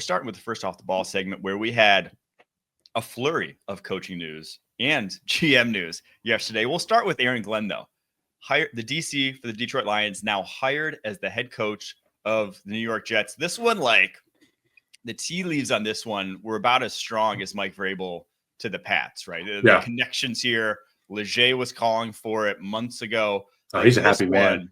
starting with the first off the ball segment where we had a flurry of coaching news and GM news yesterday. We'll start with Aaron Glenn, though. The DC for the Detroit Lions, now hired as the head coach of the New York Jets. This one, like, the tea leaves on this one were about as strong as Mike Vrabel to the Pats, right? The connections here. Leger was calling for it months ago. Oh, he's a happy man.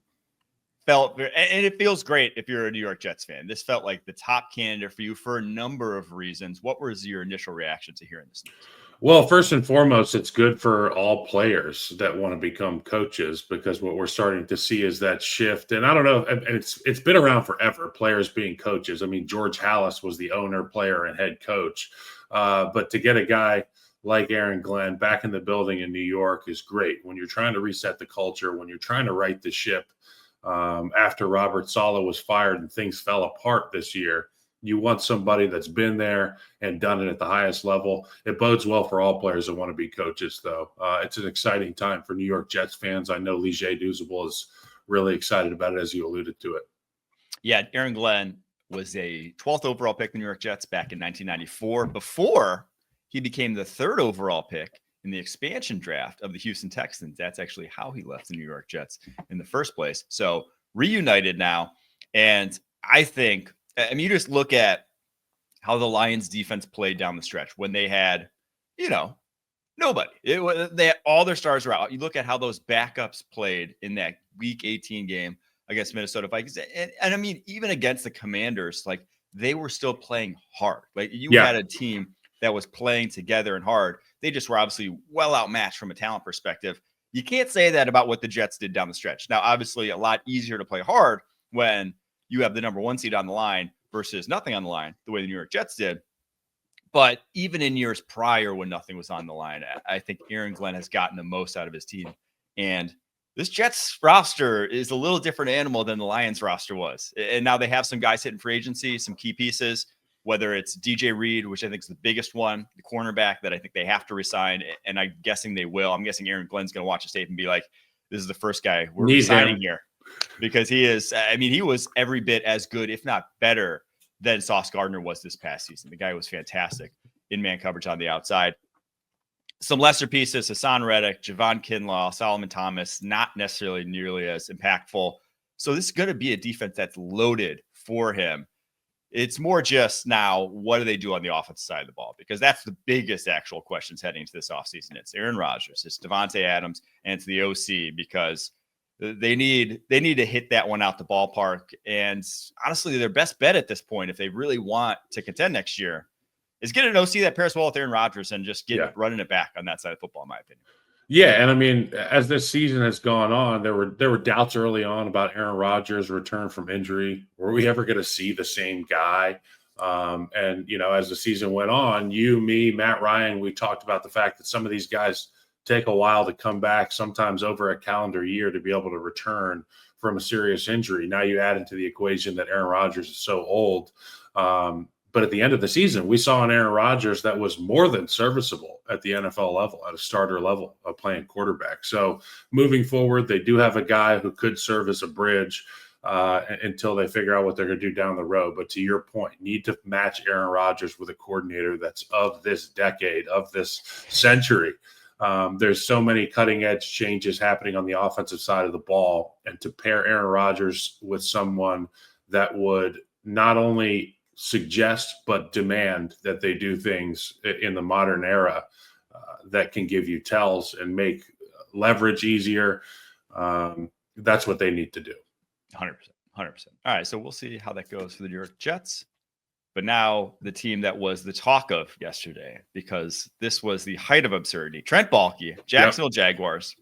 And it feels great if you're a New York Jets fan. This felt like the top candidate for you for a number of reasons. What was your initial reaction to hearing this news? Well, first and foremost, it's good for all players that want to become coaches, because what we're starting to see is that shift. And I don't know, and it's been around forever, players being coaches. I mean, George Halas was the owner, player, and head coach. But to get a guy like Aaron Glenn back in the building in New York is great. When you're trying to reset the culture, when you're trying to right the ship, after Robert Saleh was fired and things fell apart this year, you want somebody that's been there and done it at the highest level. It bodes well for all players that want to be coaches, though. It's an exciting time for New York Jets fans. I know Leger Douzable is really excited about it, as you alluded to it. Yeah, Aaron Glenn was a 12th overall pick in the New York Jets back in 1994 before he became the 3rd overall pick in the expansion draft of the Houston Texans. That's actually how he left the New York Jets in the first place. So reunited now. And I think, I mean, you just look at how the Lions defense played down the stretch when they had, nobody. They had, all their stars were out. You look at how those backups played in that Week 18 game against Minnesota Vikings. And I mean, even against the Commanders, like, they were still playing hard. Like, you had a team that was playing together and hard. They just were obviously well outmatched from a talent perspective. You can't say that about what the Jets did down the stretch. Now, obviously, a lot easier to play hard when you have the number 1 seed on the line versus nothing on the line, the way the New York Jets did. But even in years prior when nothing was on the line, I think Aaron Glenn has gotten the most out of his team. And this Jets roster is a little different animal than the Lions roster was. And now they have some guys hitting free agency, some key pieces, whether it's DJ Reed, which I think is the biggest one, the cornerback that I think they have to resign, and I'm guessing they will. I'm guessing Aaron Glenn's going to watch the tape and be like, this is the first guy we're resigning here. Because he was every bit as good, if not better, than Sauce Gardner was this past season. The guy was fantastic in man coverage on the outside. Some lesser pieces, Hassan Reddick, Javon Kinlaw, Solomon Thomas, not necessarily nearly as impactful. So this is going to be a defense that's loaded for him. It's more just now, what do they do on the offensive side of the ball? Because that's the biggest actual questions heading into this offseason. It's Aaron Rodgers, it's Devontae Adams, and it's the OC, because they need to hit that one out the ballpark. And honestly, their best bet at this point, if they really want to contend next year, is get an OC that pairs well with Aaron Rodgers and just running it back on that side of football, in my opinion. Yeah, and I mean, as this season has gone on, there were doubts early on about Aaron Rodgers' return from injury. Were we ever going to see the same guy? And, as the season went on, you, me, Matt Ryan, we talked about the fact that some of these guys take a while to come back, sometimes over a calendar year, to be able to return from a serious injury. Now you add into the equation that Aaron Rodgers is so old. But at the end of the season, we saw an Aaron Rodgers that was more than serviceable at the NFL level, at a starter level of playing quarterback. So moving forward, they do have a guy who could serve as a bridge until they figure out what they're going to do down the road. But to your point, need to match Aaron Rodgers with a coordinator that's of this decade, of this century. There's so many cutting edge changes happening on the offensive side of the ball. And to pair Aaron Rodgers with someone that would not only suggest but demand that they do things in the modern era that can give you tells and make leverage easier. That's what they need to do. 100%. All right, so we'll see how that goes for the New York Jets. But now the team that was the talk of yesterday, because this was the height of absurdity. Trent Baalke, Jacksonville Jaguars,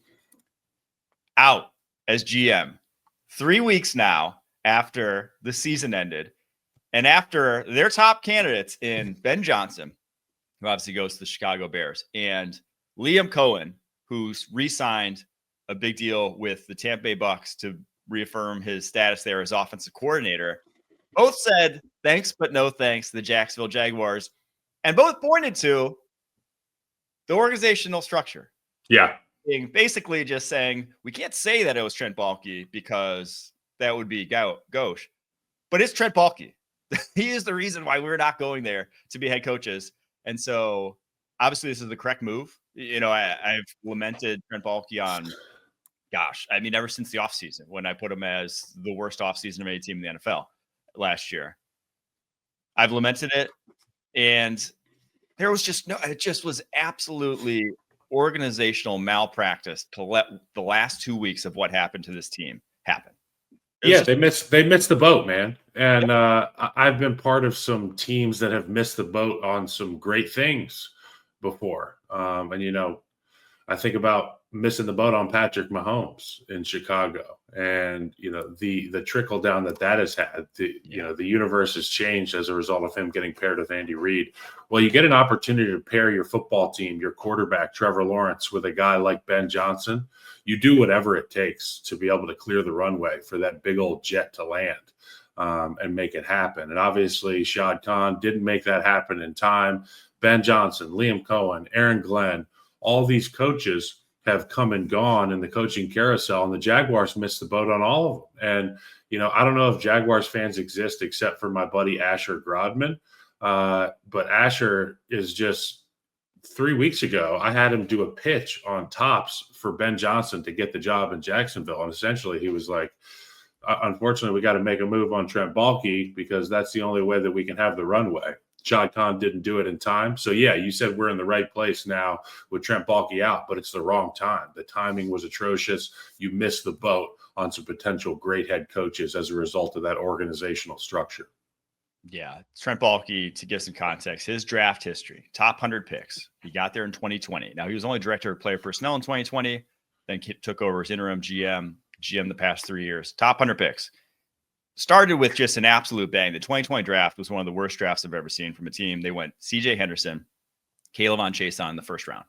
out as GM 3 weeks now after the season ended. And after their top candidates in Ben Johnson, who obviously goes to the Chicago Bears, and Liam Cohen, who's re-signed a big deal with the Tampa Bay Bucks to reaffirm his status there as offensive coordinator, both said thanks, but no thanks to the Jacksonville Jaguars. And both pointed to the organizational structure. Yeah. Being basically just saying, we can't say that it was Trent Baalke because that would be gauche. But it's Trent Baalke. He is the reason why we're not going there to be head coaches. And so obviously this is the correct move. I've lamented Trent Baalke on, gosh, I mean, ever since the offseason when I put him as the worst offseason of any team in the NFL last year. I've lamented it. And there was it just was absolutely organizational malpractice to let the last 2 weeks of what happened to this team happen. They missed the boat, man. And I've been part of some teams that have missed the boat on some great things before. And I think about missing the boat on Patrick Mahomes in Chicago, and the trickle down that has had. The universe has changed as a result of him getting paired with Andy Reid. Well, you get an opportunity to pair your football team, your quarterback Trevor Lawrence, with a guy like Ben Johnson. You do whatever it takes to be able to clear the runway for that big old jet to land and make it happen. And obviously, Shad Khan didn't make that happen in time. Ben Johnson, Liam Cohen, Aaron Glenn, all these coaches have come and gone in the coaching carousel, and the Jaguars missed the boat on all of them. And, I don't know if Jaguars fans exist except for my buddy Asher Grodman. But Asher is just 3 weeks ago, I had him do a pitch on Tops for Ben Johnson to get the job in Jacksonville. And essentially he was like, unfortunately, we got to make a move on Trent Baalke because that's the only way that we can have the runway. Shad Khan didn't do it in time. So, yeah, you said we're in the right place now with Trent Baalke out, but it's the wrong time. The timing was atrocious. You missed the boat on some potential great head coaches as a result of that organizational structure. Yeah, Trent Baalke, to give some context, his draft history, top 100 picks. He got there in 2020. Now, he was only director of player personnel in 2020, then took over as interim GM the past 3 years. Top 100 picks. Started with just an absolute bang. The 2020 draft was one of the worst drafts I've ever seen from a team. They went CJ Henderson, Caleb Chason in the first round.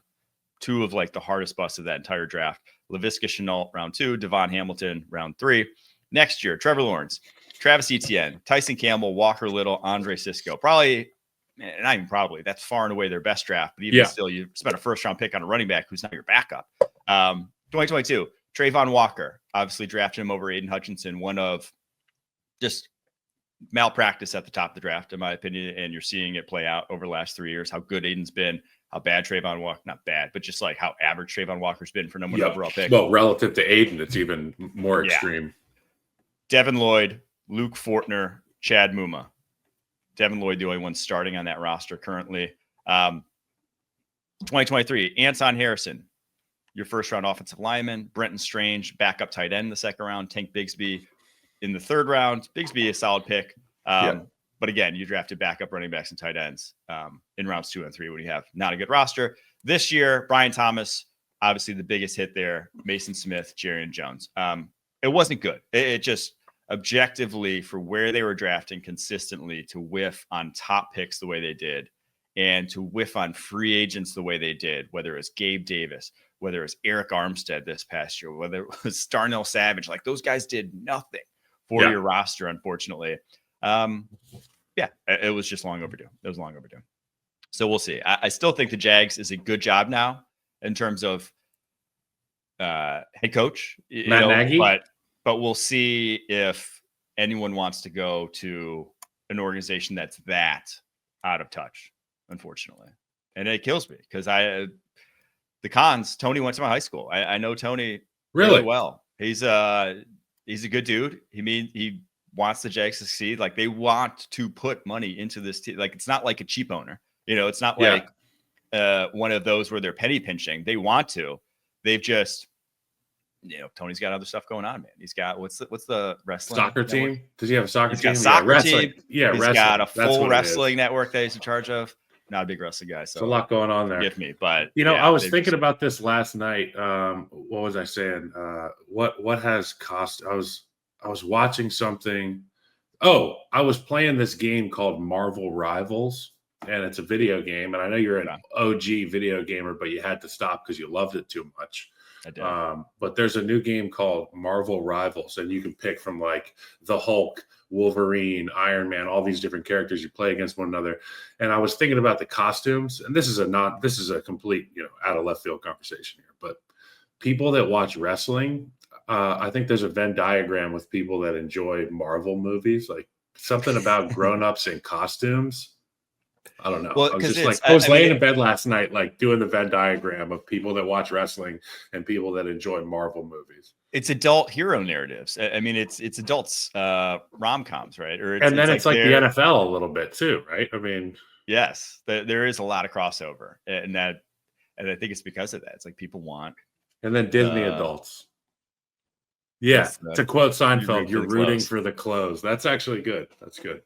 Two of the hardest busts of that entire draft. Laviska Shenault, round 2. Devon Hamilton, round 3. Next year, Trevor Lawrence, Travis Etienne, Tyson Campbell, Walker Little, Andre Cisco. Probably, not even probably, that's far and away their best draft. But even still, you spent a first-round pick on a running back who's not your backup. 2022, Trayvon Walker, obviously drafted him over Aiden Hutchinson, one of just malpractice at the top of the draft, in my opinion. And you're seeing it play out over the last 3 years, how good Aiden's been, how bad Trayvon Walker, not bad, but just how average Trayvon Walker's been for number one overall pick. Well, relative to Aiden, it's even more extreme. Devin Lloyd, Luke Fortner, Chad Muma. Devin Lloyd, the only one starting on that roster currently. 2023, Anton Harrison, your first-round offensive lineman. Brenton Strange, backup tight end in the second round. Tank Bigsby in the third round. Bigsby, a solid pick. But again, you drafted backup running backs and tight ends in rounds 2 and 3 when you have not a good roster. This year, Brian Thomas, obviously the biggest hit there. Mason Smith, Jarian Jones. It wasn't good. It just objectively, for where they were drafting consistently, to whiff on top picks the way they did and to whiff on free agents the way they did, whether it was Gabe Davis, whether it was Eric Armstead this past year, whether it was Darnell Savage, those guys did nothing for your roster, unfortunately. It was just long overdue. It was long overdue. So we'll see. I still think the Jags is a good job now in terms of head coach, Matt Nagy. But we'll see if anyone wants to go to an organization that's that out of touch, unfortunately. And it kills me because the Cons, Tony went to my high school. I know Tony really well. He's a good dude. He wants the Jags to succeed. They want to put money into this team. It's not like a cheap owner. It's not like one of those where they're penny pinching. They want to. They've just, Tony's got other stuff going on, man. He's got what's the wrestling soccer network? team? Does he have a soccer team? Soccer team. Yeah, he's got a full wrestling network that he's in charge of. Not a big wrestling guy, so there's a lot going on there. Forgive me, but I was thinking about this last night. What was I saying? What has cost? I was watching something. Oh, I was playing this game called Marvel Rivals, and it's a video game. And I know you're an OG video gamer, but you had to stop because you loved it too much. I did. But there's a new game called Marvel Rivals, and you can pick from the Hulk, Wolverine, Iron Man, all these different characters. You play against one another. And I was thinking about the costumes, and this is a complete, out of left field conversation here, but people that watch wrestling, I think there's a Venn diagram with people that enjoy Marvel movies. something about grown-ups in costumes. I don't know. Well, I was 'cause just like, it's I was I mean, laying in bed last night, like doing the Venn diagram of people that watch wrestling and people that enjoy Marvel movies. it's adult hero narratives. I mean, it's adults rom-coms, right? Or And then like it's like the they're NFL a little bit too, right? I mean, yes, there is a lot of crossover, and I think it's because of that. It's like people want and then Disney the adults. Yeah, yes, to quote you root Seinfeld, for you're the rooting clothes. for the clothes. That's actually good. That's good.